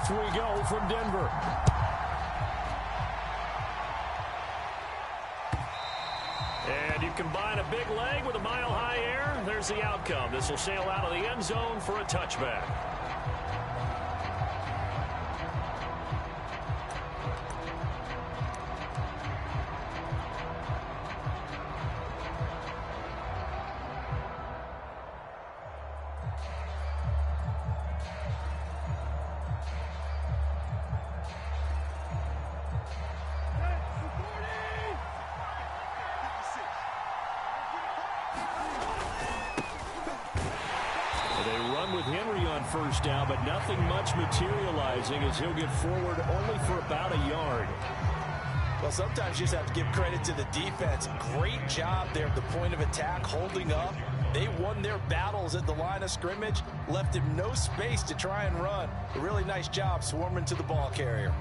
Off we go from Denver. And you combine a big leg with a mile-high air, there's the outcome. This will sail out of the end zone for a touchback. First down, but nothing much materializing as he'll get forward only for about a yard. Well, sometimes you just have to give credit to the defense. Great job there at the point of attack, holding up. They won their battles at the line of scrimmage, left him no space to try and run. A really nice job swarming to the ball carrier.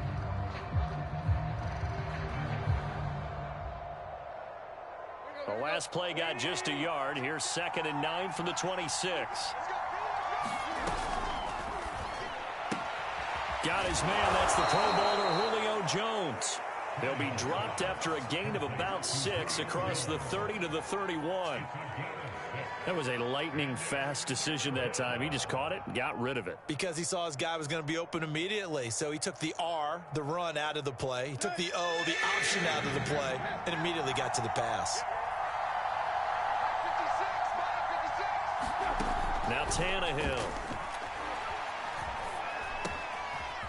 The last play got just a yard. Here's 2nd and 9 from the 26. Got his man. That's the Pro Bowler Julio Jones. They'll be dropped after a gain of about 6 across the 30 to the 31. That was a lightning-fast decision that time. He just caught it and got rid of it. Because he saw his guy was going to be open immediately. So he took the R, the run, out of the play. He took the O, the option, out of the play, and immediately got to the pass. Now Tannehill.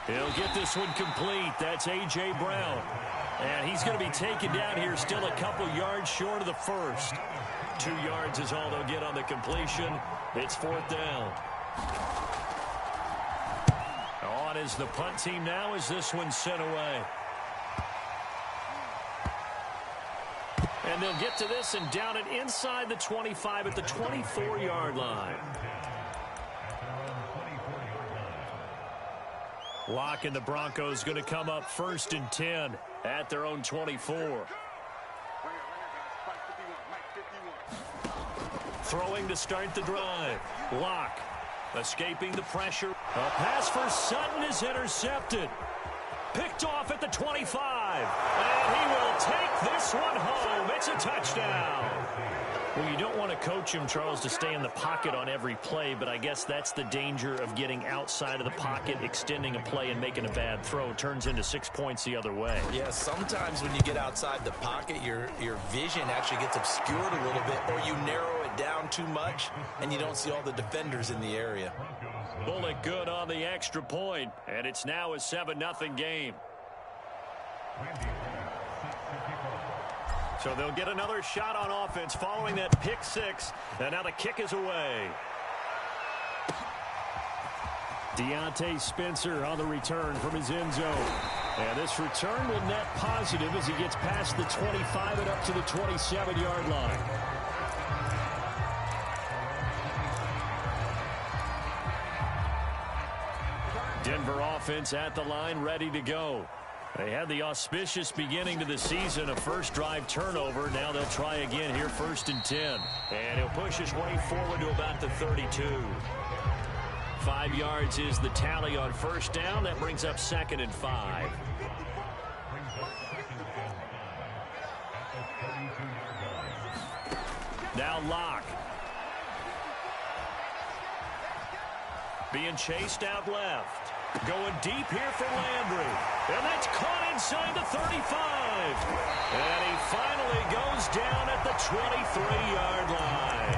He'll get this one complete. That's A.J. Brown. And he's going to be taken down here, still a couple yards short of the first. 2 yards is all they'll get on the completion. It's 4th down. On is the punt team now as this one's sent away. And they'll get to this and down it inside the 25 at the 24-yard line. Locke and the Broncos going to come up 1st and 10 at their own 24. Throwing to start the drive. Locke escaping the pressure. A pass for Sutton is intercepted. Picked off at the 25. And he will take this one home. It's a touchdown. Well, you don't want to coach him, Charles, to stay in the pocket on every play, but I guess that's the danger of getting outside of the pocket, extending a play, and making a bad throw. It turns into 6 points the other way. Yeah, sometimes when you get outside the pocket, your vision actually gets obscured a little bit, or you narrow it down too much, and you don't see all the defenders in the area. Bullet good on the extra point, and it's now a 7-0 game. So they'll get another shot on offense following that pick 6. And now the kick is away. Deontay Spencer on the return from his end zone. And this return will net positive as he gets past the 25 and up to the 27-yard line. Denver offense at the line, ready to go. They had the auspicious beginning to the season, a first drive turnover. Now they'll try again here, 1st and 10. And he'll push his way forward to about the 32. 5 yards is the tally on 1st down. That brings up 2nd and 5. Now Locke. Being chased out left. Going deep here for Landry. And that's caught inside the 35. And he finally goes down at the 23-yard line.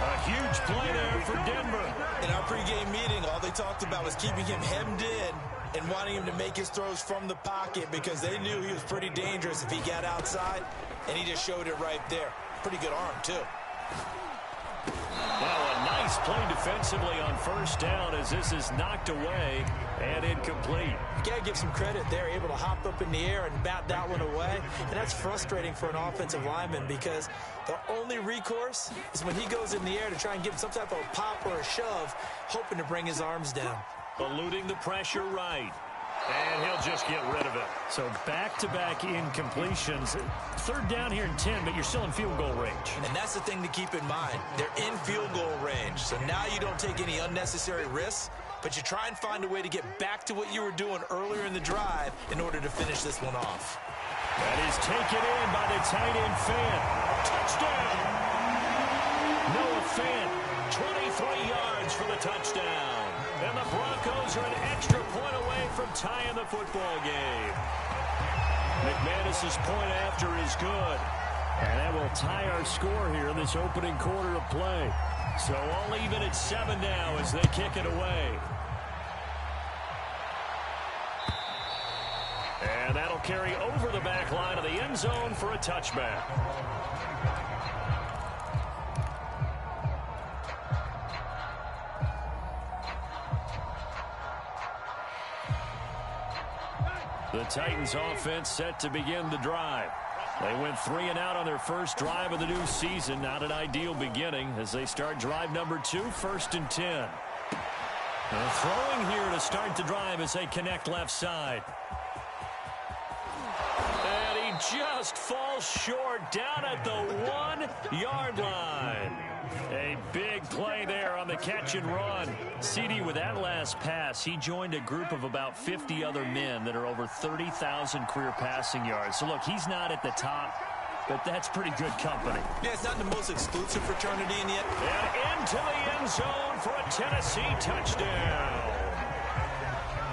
A huge play there for Denver. In our pregame meeting, all they talked about was keeping him hemmed in and wanting him to make his throws from the pocket because they knew he was pretty dangerous if he got outside, and he just showed it right there. Pretty good arm, too. Now a nice play defensively on 1st down as this is knocked away and incomplete. You got to give some credit there, able to hop up in the air and bat that one away. And that's frustrating for an offensive lineman because the only recourse is when he goes in the air to try and give some type of pop or a shove, hoping to bring his arms down. Eluding the pressure right. And he'll just get rid of it. So back-to-back incompletions. 3rd down here and 10, but you're still in field goal range. And that's the thing to keep in mind. They're in field goal range. So now you don't take any unnecessary risks. but you try and find a way to get back to what you were doing earlier in the drive in order to finish this one off. That is taken in by the tight end Fant. Touchdown! Noah Fant, 23 yards for the touchdown. And the Broncos are an extra point away from tying the football game. McManus's point after is good. And that will tie our score here in this opening quarter of play. So all even at 7 now as they kick it away. And that'll carry over the back line of the end zone for a touchback. The Titans offense set to begin the drive. They went 3 and out on their first drive of the new season. Not an ideal beginning as they start drive number 2, 1st and 10. They're throwing here to start the drive as they connect left side. And he just falls short down at the 1-yard line. A big play there on the catch and run. CD, with that last pass, he joined a group of about 50 other men that are over 30,000 career passing yards. So, look, he's not at the top, but that's pretty good company. Yeah, it's not the most exclusive fraternity in yet. And into the end zone for a Tennessee touchdown.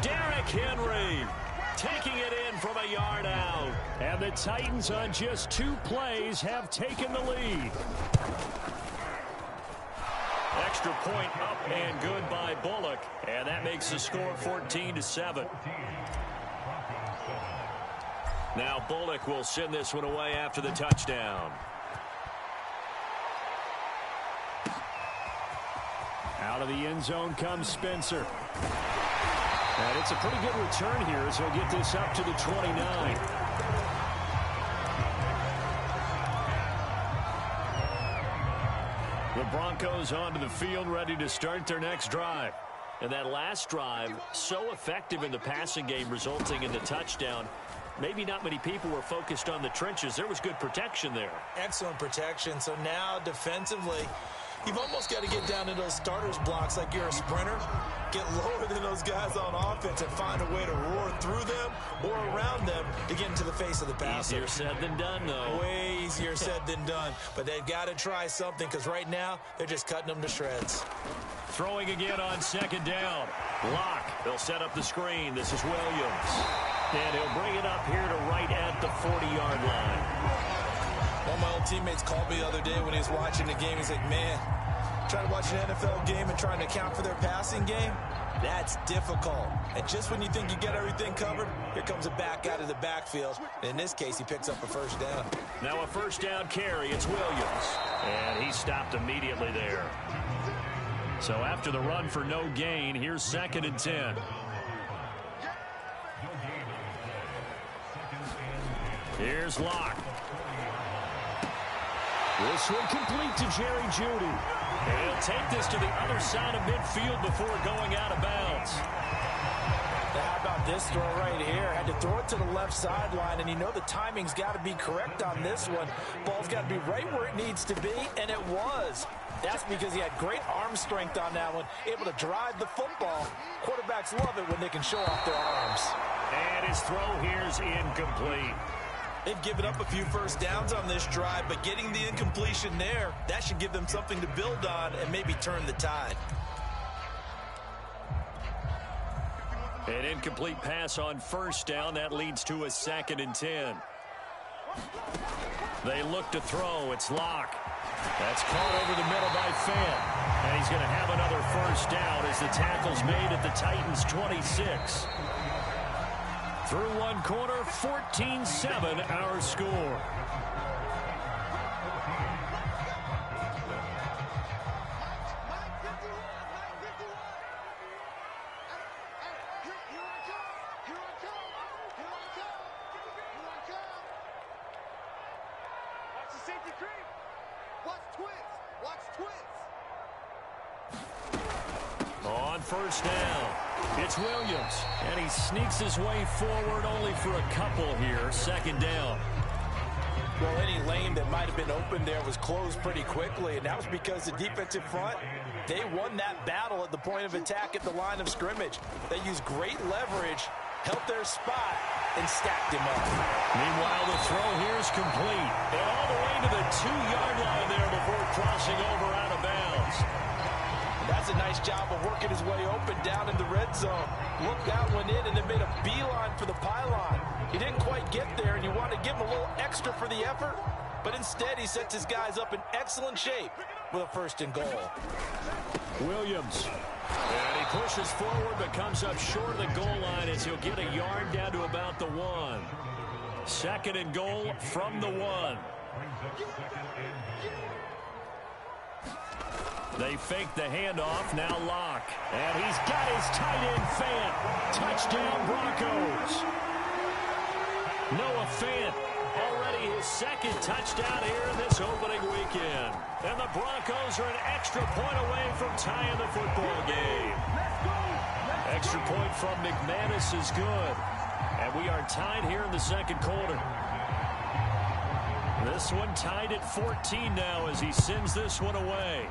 Derrick Henry taking it in from a yard out. And the Titans on just 2 plays have taken the lead. Extra point up and good by Bullock. And that makes the score 14-7. Now Bullock will send this one away after the touchdown. Out of the end zone comes Spencer. And it's a pretty good return here as he'll get this up to the 29. The Broncos onto the field, ready to start their next drive. And that last drive, so effective in the passing game, resulting in the touchdown. Maybe not many people were focused on the trenches. There was good protection there. Excellent protection. So now defensively, you've almost got to get down to those starters blocks like you're a sprinter. Get lower than those guys on offense and find a way to roar through them or around them to get into the face of the passer. Easier said than done, though. Way easier said than done. But they've got to try something because right now they're just cutting them to shreds. Throwing again on 2nd down. Lock. They'll set up the screen. This is Williams. And he'll bring it up here to right at the 40-yard line. One of my old teammates called me the other day when he was watching the game. He's like, man, trying to watch an NFL game and trying to account for their passing game, that's difficult. And just when you think you get everything covered, here comes a back out of the backfield. And in this case, he picks up a 1st down. Now a 1st down carry. It's Williams. And he stopped immediately there. So after the run for no gain, here's 2nd and 10. Here's Locke. This one complete to Jerry Jeudy. And he'll take this to the other side of midfield before going out of bounds. How about this throw right here? Had to throw it to the left sideline, and you know the timing's got to be correct on this one. Ball's got to be right where it needs to be, and it was. That's because he had great arm strength on that one, able to drive the football. Quarterbacks love it when they can show off their arms. And his throw here's incomplete. They've given up a few 1st downs on this drive, but getting the incompletion there, that should give them something to build on and maybe turn the tide. An incomplete pass on 1st down. That leads to a 2nd and 10. They look to throw. It's Locke. That's caught over the middle by Fant. And he's going to have another 1st down as the tackle's made at the Titans' 26. Through one quarter, 14-7 our score. On 1st down, it's Williams, and he sneaks his way forward only for a couple here. 2nd down. Well, any lane that might have been open there was closed pretty quickly, and that was because the defensive front They won that battle at the point of attack at the line of scrimmage. They used great leverage, held their spot, and stacked him up. Meanwhile, the throw here is complete. And all the way to the 2-yard line there before crossing over out of bounds. That's a nice job of working his way open down in the red zone. Looked out, went in, and then made a beeline for the pylon. He didn't quite get there, and you want to give him a little extra for the effort. But instead, he sets his guys up in excellent shape with a 1st and goal. Williams. And he pushes forward but comes up short of the goal line as he'll get a yard down to about the 1. 2nd and goal from the 1. They fake the handoff, now Locke. And he's got his tight end Fant. Touchdown Broncos. Noah Fant, already his 2nd touchdown here in this opening weekend. And the Broncos are an extra point away from tying the football game. Extra point from McManus is good. And we are tied here in the 2nd quarter. This one tied at 14 now as he sends this one away.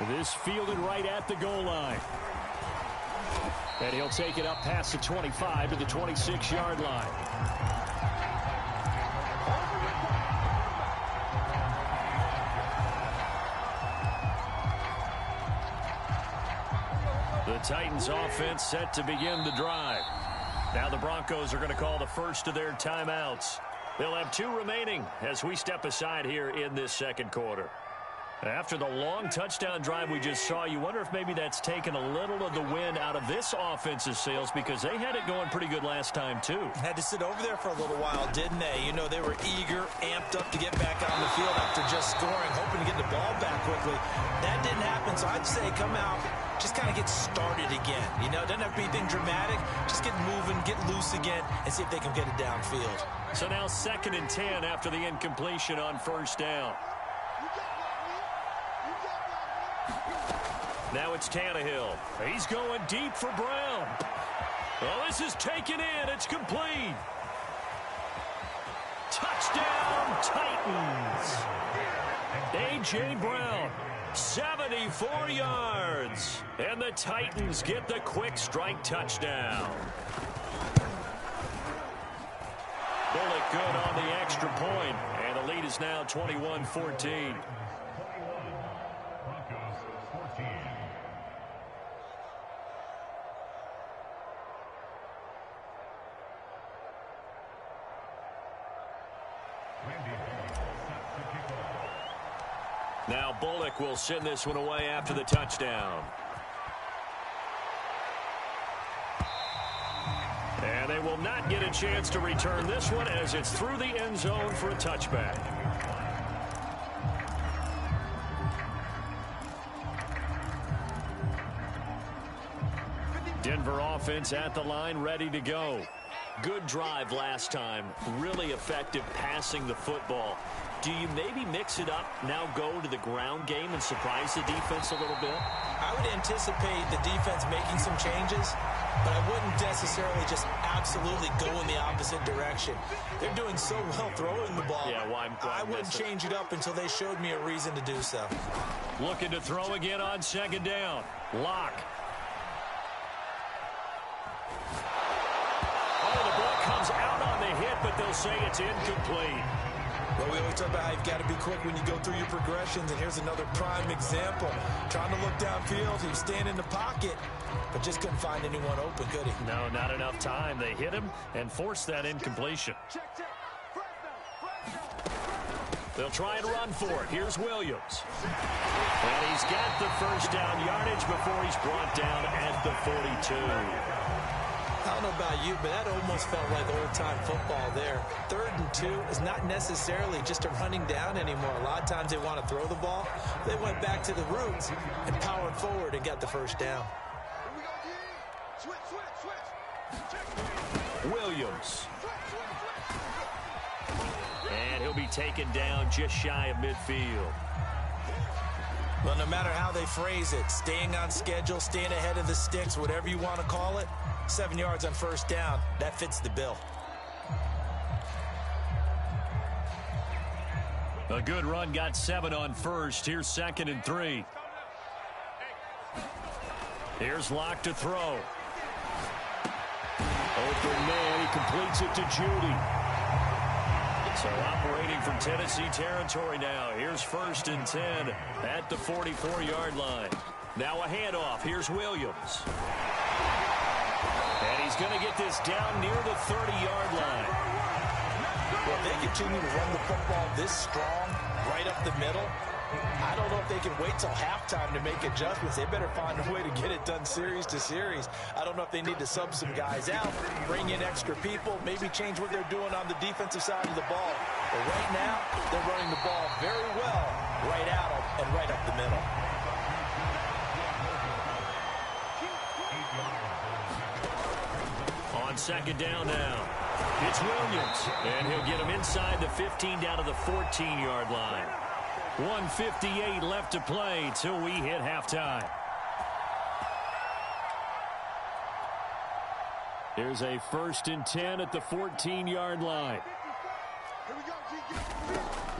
This fielded right at the goal line. And he'll take it up past the 25 to the 26-yard line. The Titans offense set to begin the drive. Now the Broncos are going to call the first of their timeouts. They'll have 2 remaining as we step aside here in this 2nd quarter. After the long touchdown drive we just saw, you wonder if maybe that's taken a little of the wind out of this offense's sails because they had it going pretty good last time, too. Had to sit over there for a little while, didn't they? You know, they were eager, amped up to get back on the field after just scoring, hoping to get the ball back quickly. That didn't happen, so I'd say come out, just kind of get started again. You know, it doesn't have to be anything dramatic. Just get moving, get loose again, and see if they can get it downfield. So now 2nd and 10 after the incompletion on 1st down. Now it's Tannehill. He's going deep for Brown. Well, this is taken in. It's complete. Touchdown, Titans. A.J. Brown, 74 yards. And the Titans get the quick strike touchdown. Bullock good on the extra point, and the lead is now 21-14. Now Bullock will send this one away after the touchdown. And they will not get a chance to return this one as it's through the end zone for a touchback. Denver offense at the line, ready to go. Good drive last time. Really effective passing the football. Do you maybe mix it up, now go to the ground game and surprise the defense a little bit? I would anticipate the defense making some changes, but I wouldn't necessarily just absolutely go in the opposite direction. They're doing so well throwing the ball. Yeah, well, I wouldn't change it up until they showed me a reason to do so. Looking to throw again on 2nd down. Locke. Oh, the ball comes out on the hit, but they'll say it's incomplete. Well, we always talk about how you've got to be quick when you go through your progressions, and here's another prime example. Trying to look downfield, he was staying in the pocket, but just couldn't find anyone open, could he? No, not enough time. They hit him and forced that incompletion. They'll try and run for it. Here's Williams. And he's got the 1st down yardage before he's brought down at the 42. I don't know about you, but that almost felt like old-time football there. 3rd and 2 is not necessarily just a running down anymore. A lot of times they want to throw the ball. They went back to the roots and powered forward and got the 1st down. Williams. And he'll be taken down just shy of midfield. Well, no matter how they phrase it, staying on schedule, staying ahead of the sticks, whatever you want to call it, 7 yards on 1st down, that fits the bill. A good run, got 7 on first. Here's 2nd and 3. Here's Locke to throw. Open man, he completes it to Judy. So operating from Tennessee territory now. Here's 1st and 10 at the 44-yard line. Now a handoff. Here's Williams. And he's going to get this down near the 30-yard line. Well, if they continue to run the football this strong, right up the middle, I don't know if they can wait till halftime to make adjustments. They better find a way to get it done series to series. I don't know if they need to sub some guys out, bring in extra people, maybe change what they're doing on the defensive side of the ball. But right now, they're running the ball very well right out and right up the middle. On 2nd down now, it's Williams, and he'll get him inside the 15 down to the 14-yard line. 1:58 left to play till we hit halftime. Here's a 1st and 10 at the 14-yard line.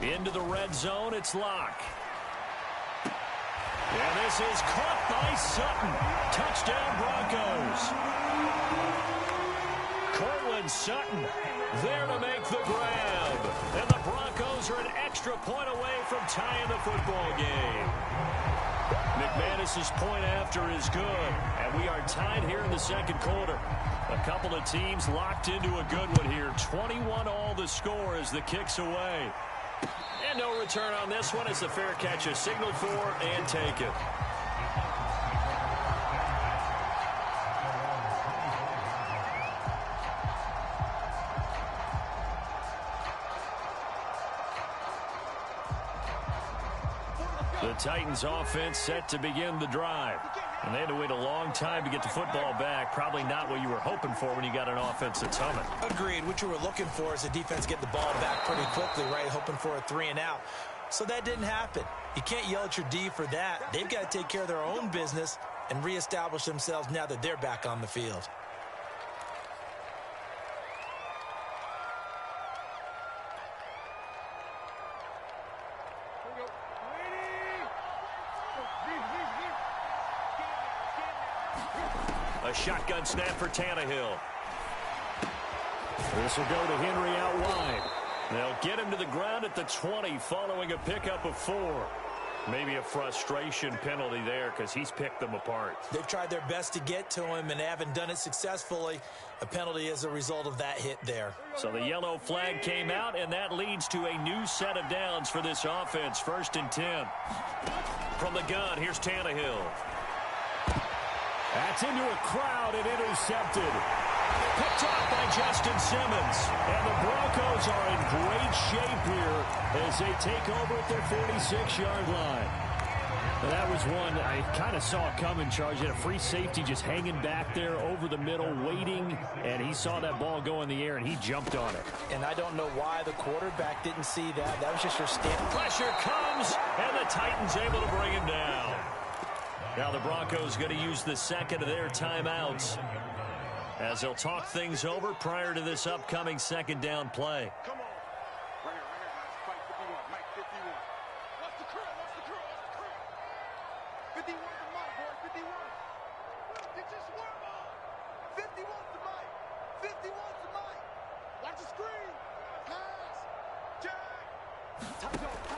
Into the red zone, it's Locke. And this is caught by Sutton. Touchdown Broncos. Cortland Sutton there to make the grab. And the Broncos are an extra point away from tying the football game. McManus's point after is good. And we are tied here in the 2nd quarter. A couple of teams locked into a good one here. 21 all the score as the kick's away. And no return on this one as the fair catch is signaled for and taken. The Titans offense set to begin the drive. And they had to wait a long time to get the football back. Probably not what you were hoping for when you got an offense that's humming. Agreed. What you were looking for is the defense get the ball back pretty quickly, right? Hoping for a 3 and out. So that didn't happen. You can't yell at your D for that. They've got to take care of their own business and reestablish themselves now that they're back on the field. A shotgun snap for Tannehill. This will go to Henry out wide. They'll get him to the ground at the 20 following a pickup of 4. Maybe a frustration penalty there because he's picked them apart. They've tried their best to get to him and haven't done it successfully. A penalty is a result of that hit there. So the yellow flag came out, and that leads to a new set of downs for this offense. 1st and 10. From the gun, here's Tannehill. That's into a crowd and intercepted. Picked off by Justin Simmons. And the Broncos are in great shape here as they take over at their 46-yard line. Now that was one I kind of saw coming, Charge. He had a free safety just hanging back there over the middle, waiting, and he saw that ball go in the air, and he jumped on it. And I don't know why the quarterback didn't see that. That was just your standard. Pressure comes, and the Titans able to bring him down. Now the Broncos going to use the 2nd of their timeouts as they'll talk things over prior to this upcoming 2nd down play. Come on. Right here, guys. Fight 51. Mike 51. What's the crib? What's the crib? What's the crib? 51 to Mike, boys. 51. Get your swerve on. 51 to Mike. 51 to Mike. Watch the screen. Pass. Jack.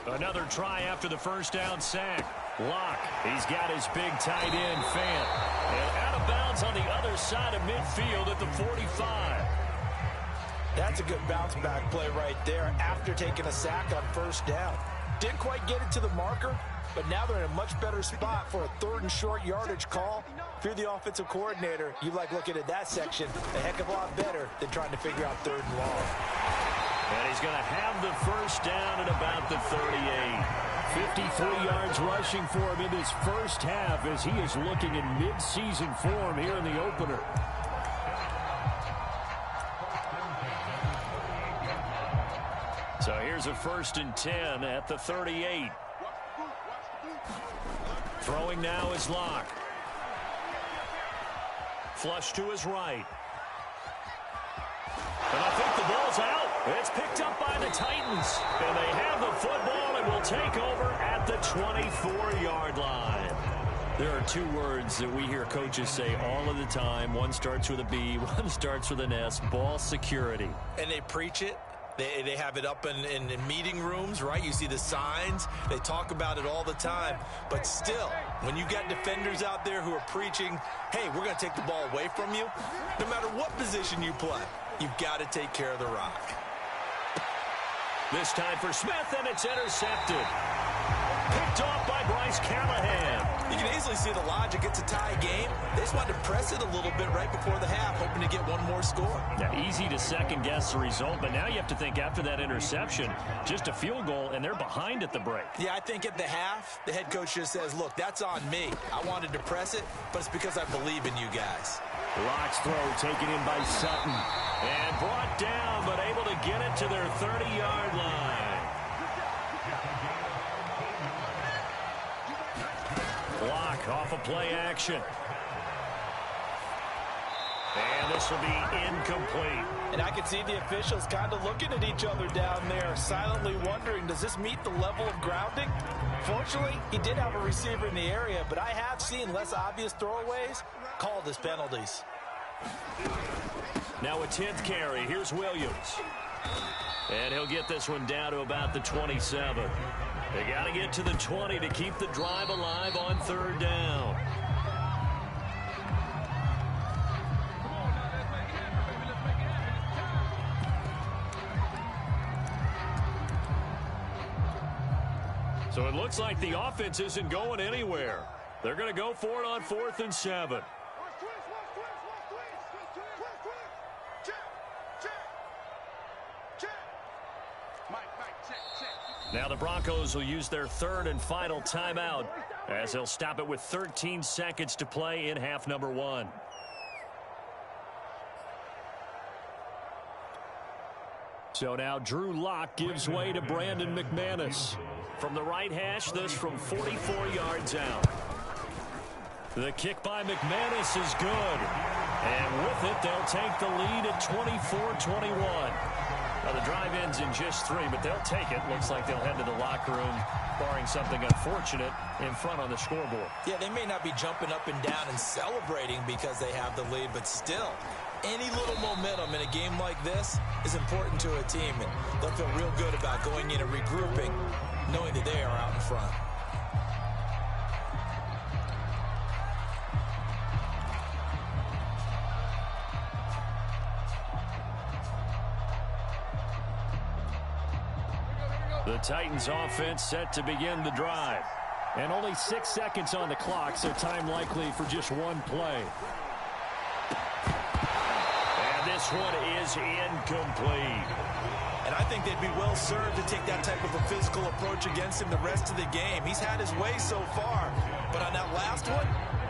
Another try after the 1st down sack. Locke, he's got his big tight end, Fant. And out of bounds on the other side of midfield at the 45. That's a good bounce-back play right there after taking a sack on 1st down. Didn't quite get it to the marker, but now they're in a much better spot for a 3rd and short yardage call. If you're the offensive coordinator, you like looking at that section a heck of a lot better than trying to figure out 3rd and long. And he's going to have the 1st down at about the 38. 53 yards rushing for him in this 1st half as he is looking in mid-season form here in the opener. So here's a 1st and 10 at the 38. Throwing now is Locke. Flush to his right. And I think the ball's out. It's picked up by the Titans. And they have the football and will take over at the 24-yard line. There are two words that we hear coaches say all of the time. One starts with a B, one starts with an S, ball security. And they preach it. They have it up in meeting rooms, right? You see the signs. They talk about it all the time. But still, when you got defenders out there who are preaching, hey, we're going to take the ball away from you, no matter what position you play, you've got to take care of the rock. This time for Smith, and it's intercepted. Picked off by Bryce Callahan. You can easily see the logic. It's a tie game. They just wanted to press it a little bit right before the half, hoping to get one more score. Now, easy to second-guess the result, but now you have to think after that interception, just a field goal, and they're behind at the break. Yeah, I think at the half, the head coach just says, look, that's on me. I wanted to press it, but it's because I believe in you guys. Locke's throw taken in by Sutton. And brought down, but able to get it to their 30-yard line. Locke off of play action. And this will be incomplete. And I can see the officials kind of looking at each other down there, silently wondering, does this meet the level of grounding? Fortunately, he did have a receiver in the area, but I have seen less obvious throwaways called as penalties. Now a 10th carry. Here's Williams. And he'll get this one down to about the 27. They got to get to the 20 to keep the drive alive on third down. So it looks like the offense isn't going anywhere. They're going to go for it on 4th and 7. Now the Broncos will use their third and final timeout as they'll stop it with 13 seconds to play in half number 1. So now Drew Lock gives way to Brandon McManus. From the right hash, this from 44 yards out. The kick by McManus is good. And with it, they'll take the lead at 24-21. Now, the drive ends in just 3, but they'll take it. Looks like they'll head to the locker room, barring something unfortunate, in front on the scoreboard. Yeah, they may not be jumping up and down and celebrating because they have the lead, but still, any little momentum in a game like this is important to a team, and they'll feel real good about going in and regrouping, knowing that they are out in front. The Titans offense set to begin the drive. And only 6 seconds on the clock, so time likely for just one play. And this one is incomplete. And I think they'd be well served to take that type of a physical approach against him the rest of the game. He's had his way so far, but on that last one,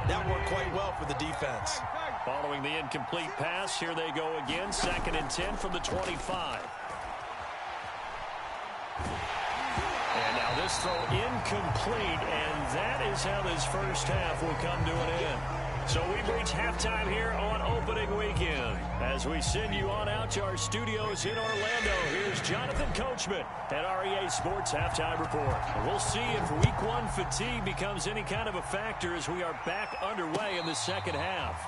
that worked quite well for the defense. Following the incomplete pass, here they go again, 2nd and 10 from the 25. And now this throw incomplete, and that is how this first half will come to an end. So we've reached halftime here on opening weekend. As we send you on out to our studios in Orlando, here's Jonathan Coachman at REA Sports Halftime Report. We'll see if Week 1 fatigue becomes any kind of a factor as we are back underway in the second half.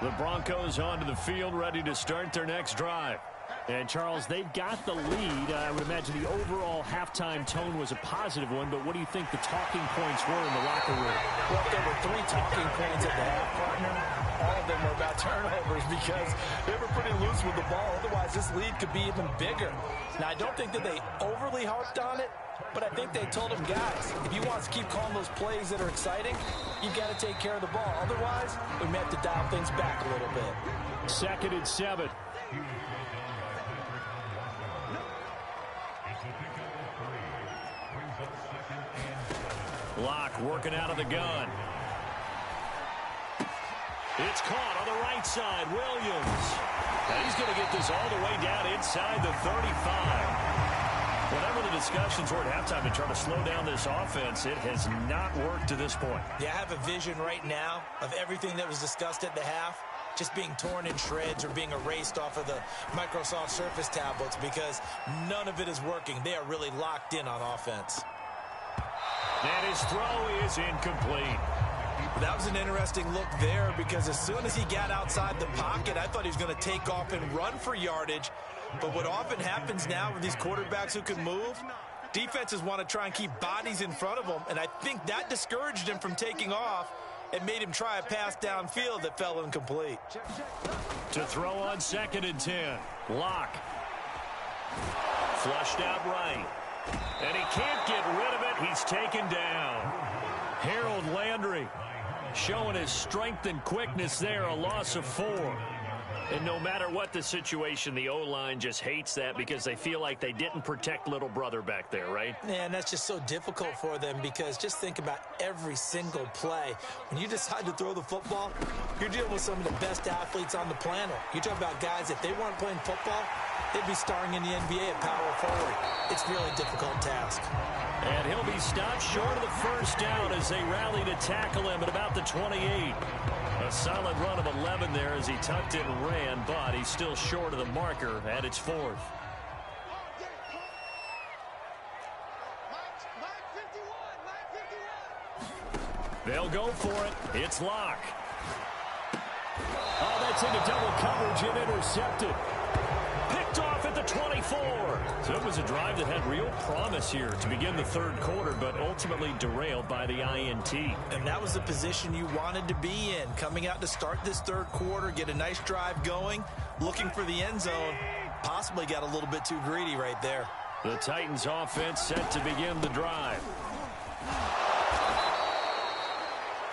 The Broncos onto the field, ready to start their next drive. And, Charles, they've got the lead. I would imagine the overall halftime tone was a positive one, but what do you think the talking points were in the locker room? Well, there were 3 talking points at the half, partner. All of them were about turnovers because they were pretty loose with the ball. Otherwise, this lead could be even bigger. Now, I don't think that they overly harped on it, but I think they told them, guys, if you want to keep calling those plays that are exciting, you've got to take care of the ball. Otherwise, we may have to dial things back a little bit. 2nd and 7. Locke working out of the gun. It's caught on the right side. Williams. And he's going to get this all the way down inside the 35. Whenever the discussions were at halftime to try to slow down this offense. It has not worked to this point. Yeah, I have a vision right now of everything that was discussed at the half just being torn in shreds or being erased off of the Microsoft Surface tablets because none of it is working. They are really locked in on offense. And his throw is incomplete. That was an interesting look there because as soon as he got outside the pocket, I thought he was going to take off and run for yardage. But what often happens now with these quarterbacks who can move, defenses want to try and keep bodies in front of them, and I think that discouraged him from taking off and made him try a pass downfield that fell incomplete. To throw on 2nd and 10. Lock. Flushed out right. And he can't get rid of it. He's taken down. Harold Landry showing his strength and quickness there. A loss of 4. And no matter what the situation, the O-line just hates that because they feel like they didn't protect little brother back there, right? Yeah, and that's just so difficult for them because just think about every single play. When you decide to throw the football, you're dealing with some of the best athletes on the planet. You talk about guys, if they weren't playing football, they'd be starring in the NBA at power forward. It's a really difficult task. And he'll be stopped short of the first down as they rally to tackle him at about the 28. A solid run of 11 there as he tucked it and ran, but he's still short of the marker at its 4th. They'll go for it. It's Lock. Oh, that's into double coverage and intercepted. Picked off at the 24. So it was a drive that had real promise here to begin the 3rd quarter, but ultimately derailed by the INT. And that was the position you wanted to be in. Coming out to start this 3rd quarter, get a nice drive going, looking for the end zone. Possibly got a little bit too greedy right there. The Titans offense set to begin the drive.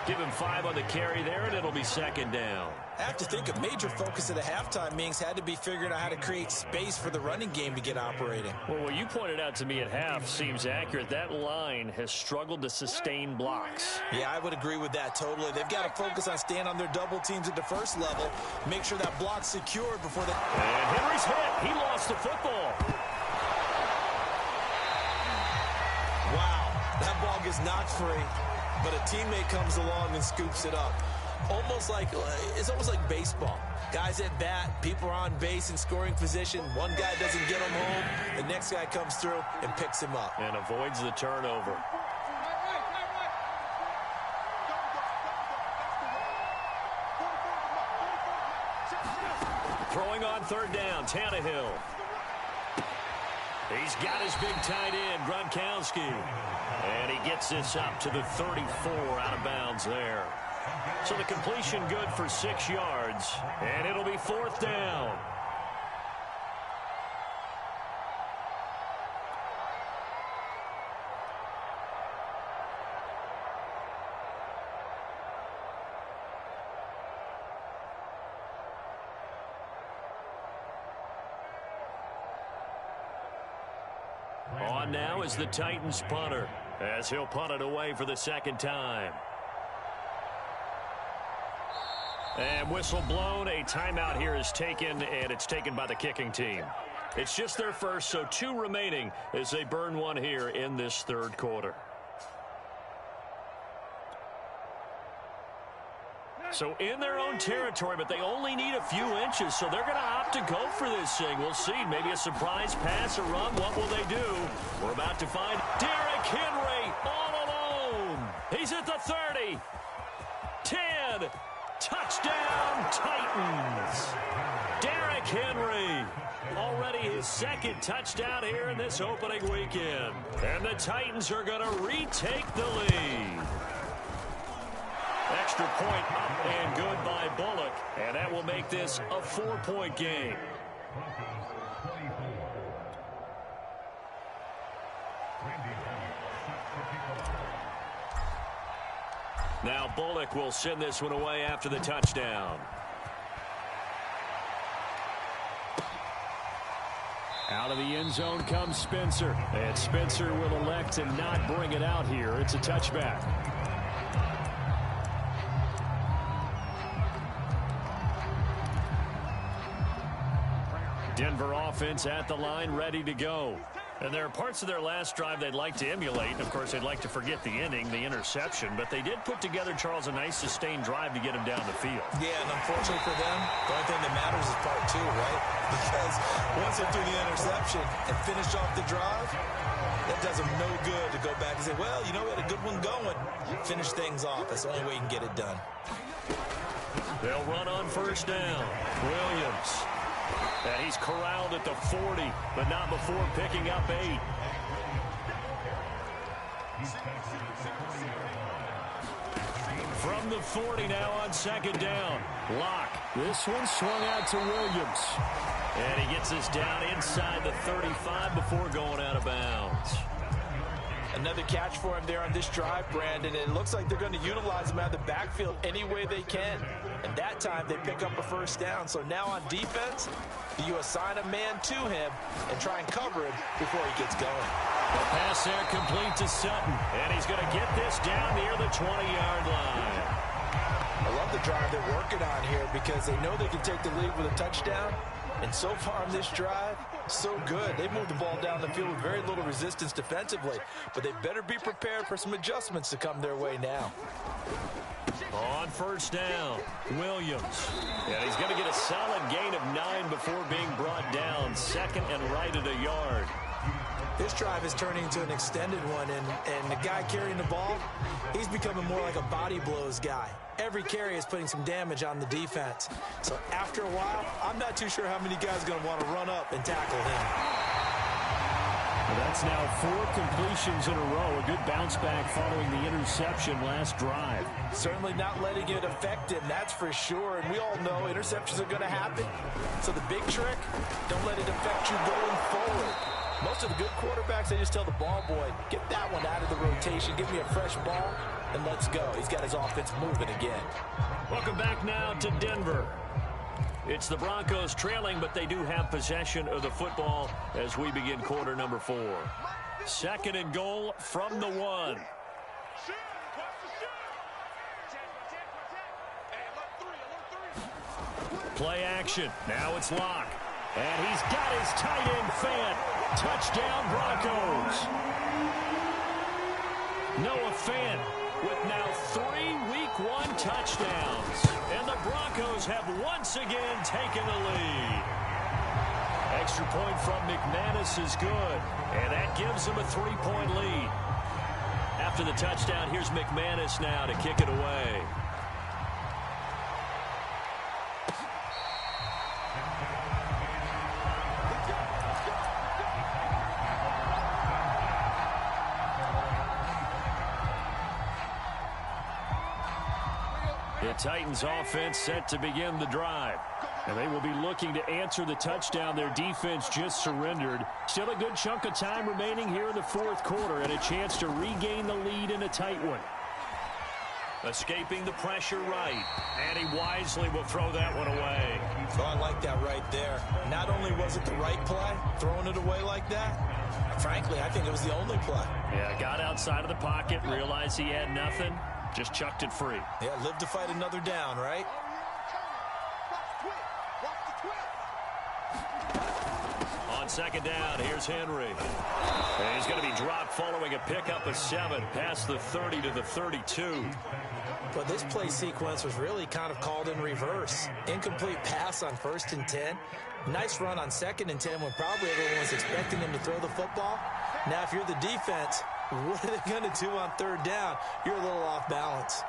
Give him 5 on the carry there, and it'll be 2nd down. I have to think a major focus at the halftime meetings had to be figuring out how to create space for the running game to get operating. Well, what you pointed out to me at half seems accurate. That line has struggled to sustain blocks. Yeah, I would agree with that totally. They've got to focus on staying on their double teams at the first level, make sure that block's secured before they... And Henry's hit. He lost the football. Wow, that ball gets knocked free, but a teammate comes along and scoops it up. It's almost like baseball. Guys at bat, people are on base in scoring position. One guy doesn't get him home. The next guy comes through and picks him up. And avoids the turnover. Throwing on 3rd down, Tannehill. He's got his big tight end, Gronkowski. And he gets this up to the 34 out of bounds there. So the completion good for 6 yards. And it'll be 4th down. On now is the Titans punter, as he'll punt it away for the 2nd time. And whistle blown. A timeout here is taken, and it's taken by the kicking team. It's just their first, so 2 remaining as they burn 1 here in this 3rd quarter. So in their own territory, but they only need a few inches, so they're going to opt to go for this thing. We'll see. Maybe a surprise pass, a run. What will they do? We're about to find Derrick Henry all alone. He's at the 30. 10. Touchdown, Titans. Derrick Henry. Already his 2nd touchdown here in this opening weekend. And the Titans are going to retake the lead. Extra point up and good by Bullock. And that will make this a 4-point game. Now Bullock will send this one away after the touchdown. Out of the end zone comes Spencer. And Spencer will elect to not bring it out here. It's a touchback. Denver offense at the line, ready to go. And there are parts of their last drive they'd like to emulate. And, of course, they'd like to forget the inning, the interception. But they did put together, Charles, a nice sustained drive to get him down the field. Yeah, and unfortunately for them, the only thing that matters is part two, right? Because once they threw the interception and finished off the drive, that does them no good to go back and say, well, you know, we had a good one going. Finish things off. That's the only way you can get it done. They'll run on first down. Williams. And he's corralled at the 40, but not before picking up 8. From the 40 now on second down. Lock. This one swung out to Williams. And he gets this down inside the 35 before going out of bounds. Another catch for him there on this drive, Brandon. And it looks like they're going to utilize him out of the backfield any way they can. And that time they pick up a first down. So now on defense, you assign a man to him and try and cover him before he gets going. The pass there complete to Sutton. And he's going to get this down near the 20-yard line. I love the drive they're working on here because they know they can take the lead with a touchdown. And so far on this drive, so good. They moved the ball down the field with very little resistance defensively. But they better be prepared for some adjustments to come their way now. On first down, Williams. And he's going to get a solid gain of 9 before being brought down. Second and right at a yard. This drive is turning into an extended one, and the guy carrying the ball, he's becoming more like a body blows guy. Every carry is putting some damage on the defense. So after a while, I'm not too sure how many guys are going to want to run up and tackle him. Well, that's now 4 completions in a row. A good bounce back following the interception last drive. Certainly not letting it affect him, that's for sure. And we all know interceptions are going to happen. So the big trick, don't let it affect you going forward. Most of the good quarterbacks, they just tell the ball boy, get that one out of the rotation, give me a fresh ball, and let's go. He's got his offense moving again. Welcome back now to Denver. It's the Broncos trailing, but they do have possession of the football as we begin quarter number 4. Second and goal from the 1. Play action. Now it's Lock. And he's got his tight end Fant. Touchdown, Broncos. Noah Fant with now 3 Week 1 touchdowns. And the Broncos have once again taken the lead. Extra point from McManus is good. And that gives them a 3-point lead. After the touchdown, here's McManus now to kick it away. The Titans offense set to begin the drive. And they will be looking to answer the touchdown their defense just surrendered. Still a good chunk of time remaining here in the 4th quarter and a chance to regain the lead in a tight one. Escaping the pressure right. And he wisely will throw that one away. Oh, I like that right there. Not only was it the right play, throwing it away like that, frankly, I think it was the only play. Yeah, got outside of the pocket, realized he had nothing. Just chucked it free. Yeah, live to fight another down, right? On second down, here's Henry. And he's going to be dropped following a pickup of 7 past the 30 to the 32. But this play sequence was really kind of called in reverse. Incomplete pass on 1st and 10. Nice run on 2nd and 10 when probably everyone was expecting him to throw the football. Now, if you're the defense, what are they going to do on 3rd down? You're a little off balance.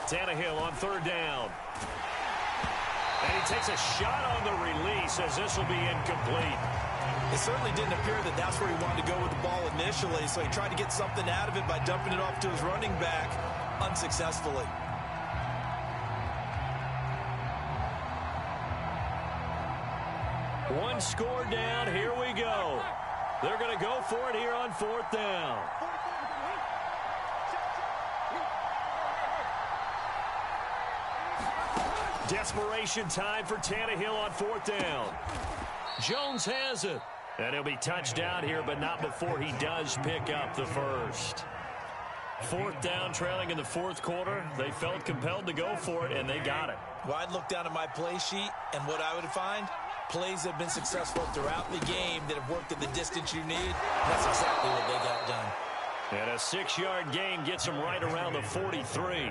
Tannehill on 3rd down. And he takes a shot on the release as this will be incomplete. It certainly didn't appear that that's where he wanted to go with the ball initially, so he tried to get something out of it by dumping it off to his running back unsuccessfully. One score down. Here we go. They're going to go for it here on 4th down. Desperation time for Tannehill on 4th down. Jones has it. And he'll be touched down here, but not before he does pick up the first. Fourth down, trailing in the fourth quarter. They felt compelled to go for it, and they got it. Well, I'd look down at my play sheet, and what I would find, plays that have been successful throughout the game that have worked at the distance you need. That's exactly what they got done. And a 6-yard gain gets them right around the 43.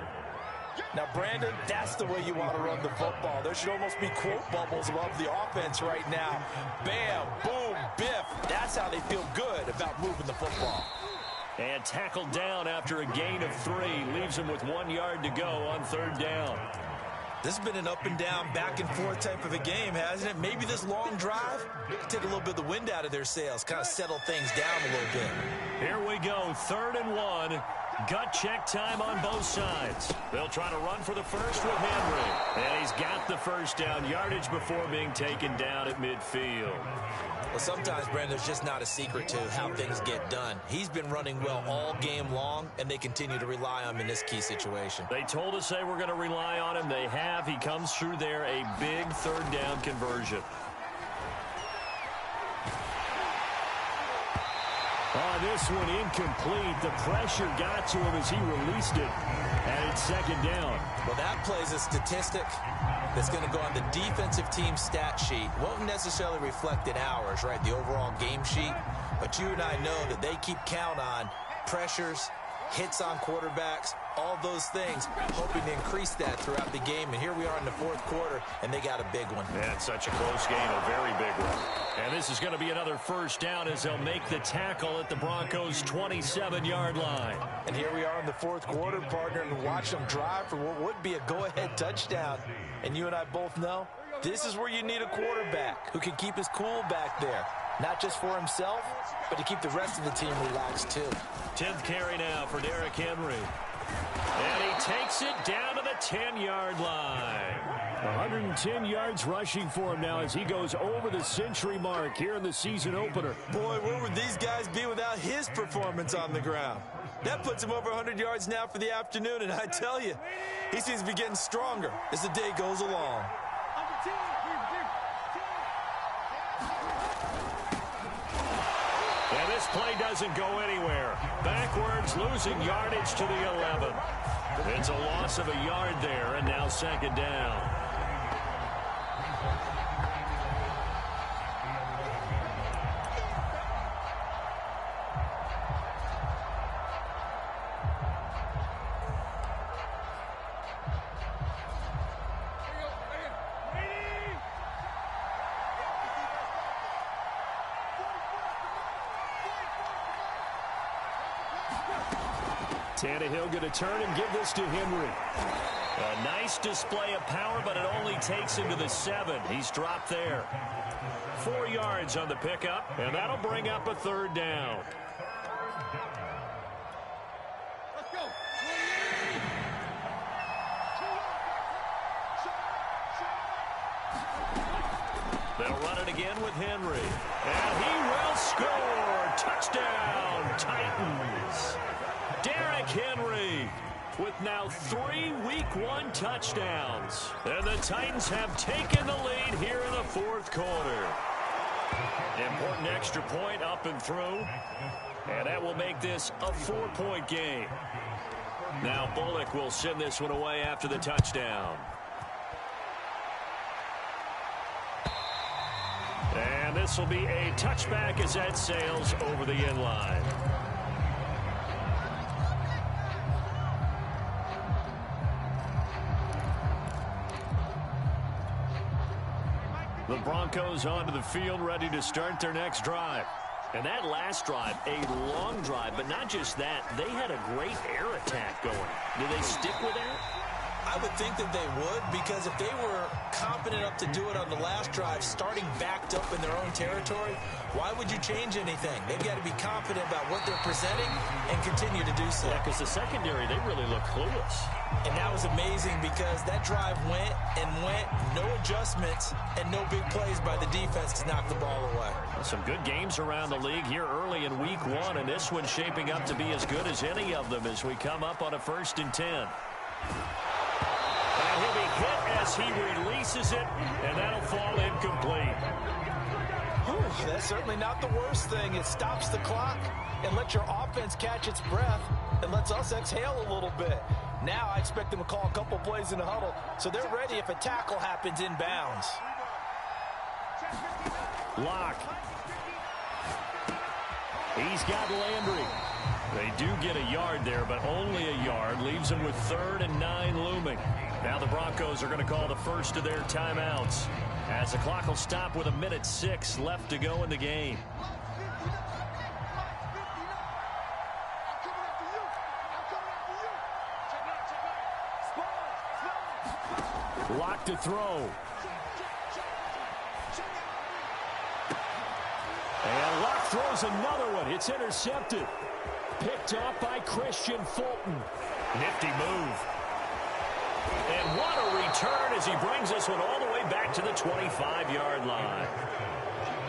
Now, Brandon, that's the way you want to run the football. There should almost be quote bubbles above the offense right now. Bam, boom, biff. That's how they feel good about moving the football. And tackled down after a gain of 3. Leaves him with 1 yard to go on third down. This has been an up-and-down, back-and-forth type of a game, hasn't it? Maybe this long drive take a little bit of the wind out of their sails, kind of settle things down a little bit. Here we go, 3rd and 1. Gut check time on both sides. They'll try to run for the first with Henry. And he's got the first down, yardage before being taken down at midfield. Well, sometimes, Brandon, there's just not a secret to how things get done. He's been running well all game long, and they continue to rely on him in this key situation. They told us they were going to rely on him. They have. He comes through there, a big third down conversion. Oh, this one incomplete. The pressure got to him as he released it. And it's 2nd down. Well, that plays a statistic that's going to go on the defensive team stat sheet. Won't necessarily reflect in ours, right, the overall game sheet. But you and I know that they keep count on pressures, hits on quarterbacks, all those things, hoping to increase that throughout the game. And here we are in the fourth quarter, and they got a big one. Yeah, it's such a close game, a very big one. And this is going to be another first down as they'll make the tackle at the Broncos' 27-yard line. And here we are in the fourth quarter, partner, and watch them drive for what would be a go-ahead touchdown. And you and I both know this is where you need a quarterback who can keep his cool back there. Not just for himself, but to keep the rest of the team relaxed, too. 10th carry now for Derrick Henry. And he takes it down to the 10-yard line. 110 yards rushing for him now as he goes over the century mark here in the season opener. Boy, where would these guys be without his performance on the ground? That puts him over 100 yards now for the afternoon, and I tell you, he seems to be getting stronger as the day goes along. And this play doesn't go anywhere. Backwards, losing yardage to the 11. It's a loss of a yard there, and now 2nd down. Tannehill going to turn and give this to Henry. A nice display of power, but it only takes him to the 7. He's dropped there. 4 yards on the pickup, and that'll bring up a 3rd down. Let's go. They'll run it again with Henry. And he will score. Touchdown, Titans. Derrick Henry with now 3 Week 1 touchdowns. And the Titans have taken the lead here in the fourth quarter. Important extra point up and through. And that will make this a 4-point game. Now Bullock will send this one away after the touchdown. And this will be a touchback as that sails over the end line. The Broncos onto the field, ready to start their next drive. And that last drive, a long drive, but not just that. They had a great air attack going. Do they stick with that? I would think that they would, because if they were confident enough to do it on the last drive, starting backed up in their own territory, why would you change anything? They've got to be confident about what they're presenting and continue to do so. Yeah, because the secondary, they really look clueless. And that was amazing because that drive went and went, no adjustments, and no big plays by the defense to knock the ball away. Some good games around the league here early in Week 1, and this one's shaping up to be as good as any of them as we come up on a 1st and 10. And he'll be hit as he releases it, and that'll fall incomplete. Whew, that's certainly not the worst thing. It stops the clock and lets your offense catch its breath. and lets us exhale a little bit. Now I expect them to call a couple plays in the huddle, so they're ready if a tackle happens inbounds. Lock. He's got Landry. They do get a yard there, but only a yard. Leaves them with 3rd and 9 looming. Now the Broncos are going to call the first of their timeouts, as the clock will stop with 1:06 left to go in the game. Lock to throw. And Lock throws another one. It's intercepted. Picked off by Christian Fulton. Nifty move. And what a return as he brings this one all the way back to the 25-yard line.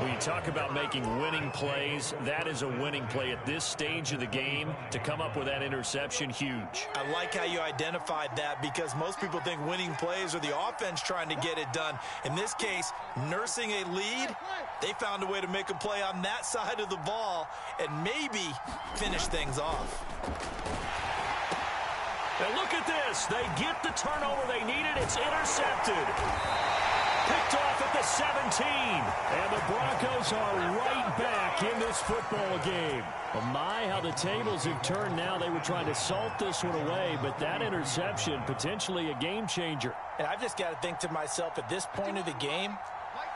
When you talk about making winning plays, that is a winning play at this stage of the game. To come up with that interception, huge. I like how you identified that, because most people think winning plays are the offense trying to get it done. In this case, nursing a lead, they found a way to make a play on that side of the ball and maybe finish things off. And look at this. They get the turnover they needed. It's intercepted. Picked off at the 17. And the Broncos are right back in this football game. Oh my, how the tables have turned now. They were trying to salt this one away, but that interception, potentially a game changer. And I've just got to think to myself, at this point of the game,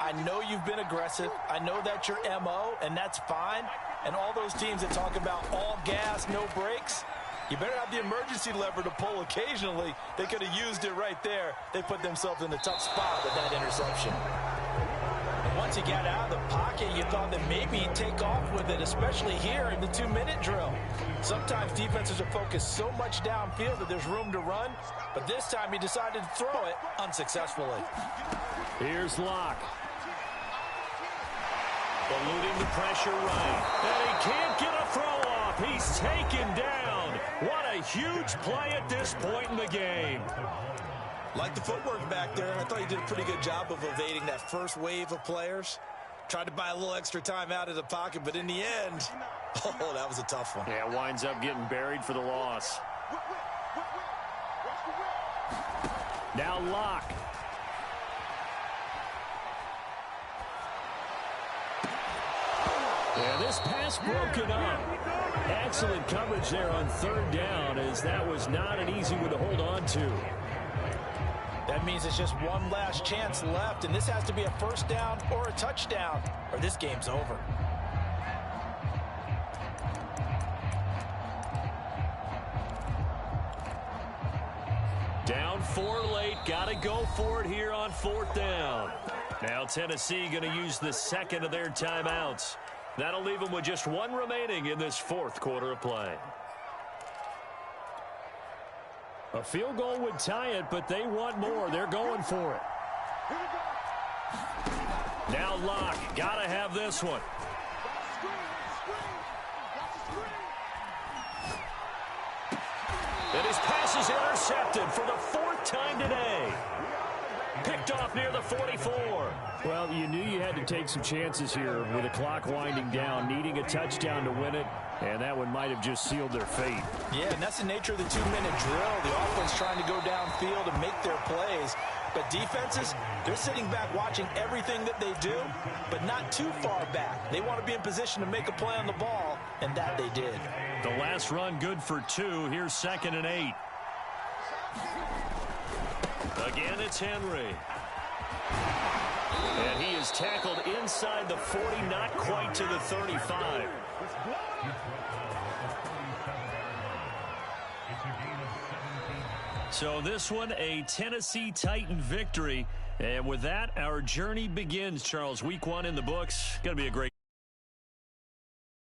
I know you've been aggressive. I know that's your MO, and that's fine. And all those teams that talk about all gas, no brakes, you better have the emergency lever to pull occasionally. They could have used it right there. They put themselves in a tough spot with that interception. And once he got out of the pocket, you thought that maybe he'd take off with it, especially here in the 2-minute drill. Sometimes defenses are focused so much downfield that there's room to run, but this time he decided to throw it unsuccessfully. Here's Lock. Eluding the pressure right. And he can't get a throw off. He's taken down. What a huge play at this point in the game. Like the footwork back there, I thought he did a pretty good job of evading that first wave of players. Tried to buy a little extra time out of the pocket, but in the end, oh, that was a tough one. Yeah, winds up getting buried for the loss. Now Lock. And this pass broken up. Excellent coverage there on 3rd down, as that was not an easy one to hold on to. That means it's just one last chance left, and this has to be a first down or a touchdown, or this game's over. Down 4 late. Got to go for it here on 4th down. Now Tennessee going to use the 2nd of their timeouts. That'll leave them with just 1 remaining in this 4th quarter of play. A field goal would tie it, but they want more. They're going for it. Now Lock. Got to have this one. And his pass is intercepted for the 4th time today. Picked off near the 44. Well, you knew you had to take some chances here with the clock winding down, needing a touchdown to win it, and that one might have just sealed their fate. Yeah, and that's the nature of the 2-minute drill. The offense trying to go downfield and make their plays. But defenses, they're sitting back watching everything that they do, but not too far back. They want to be in position to make a play on the ball, and that they did. The last run good for 2. Here's 2nd and 8. Again, it's Henry. And he is tackled inside the 40, not quite to the 35. So this one, a Tennessee Titan victory. And with that, our journey begins, Charles. Week 1 in the books. Going to be a great